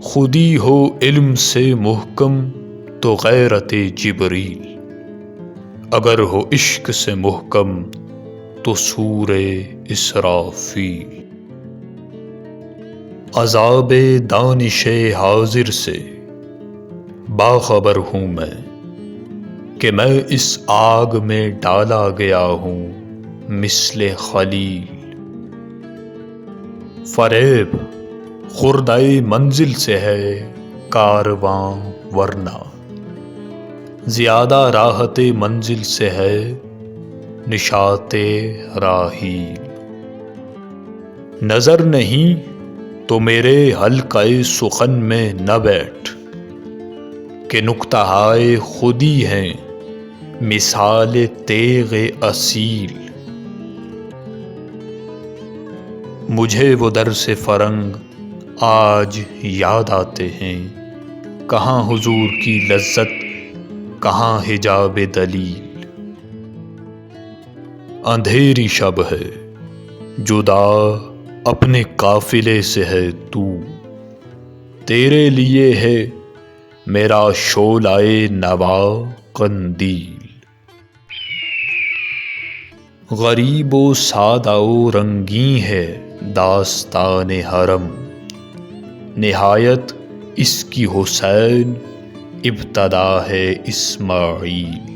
خودی ہو علم سے محکم تو غیرت جبریل، اگر ہو عشق سے محکم تو سور اسرافیل۔ عذاب دانش حاضر سے باخبر ہوں میں کہ میں اس آگ میں ڈالا گیا ہوں مثل خلیل۔ فریب خردۂ منزل سے ہے کارواں ورنہ زیادہ راحت منزل سے ہے نشاط راحیل۔ نظر نہیں تو میرے حلقہ سخن میں نہ بیٹھ کہ نکتہ ہائے خودی ہیں مثال تیغ اصیل۔ مجھے وہ درس فرنگ آج یاد آتے ہیں، کہاں حضور کی لذت کہاں حجاب دلیل۔ اندھیری شب ہے جدا اپنے قافلے سے ہے تو، تیرے لیے ہے میرا شعلہ نوا قندیل۔ غریب و سادہ و رنگیں ہے داستان حرم، نہایت اس کی حسین ابتدا ہے اسماعیل۔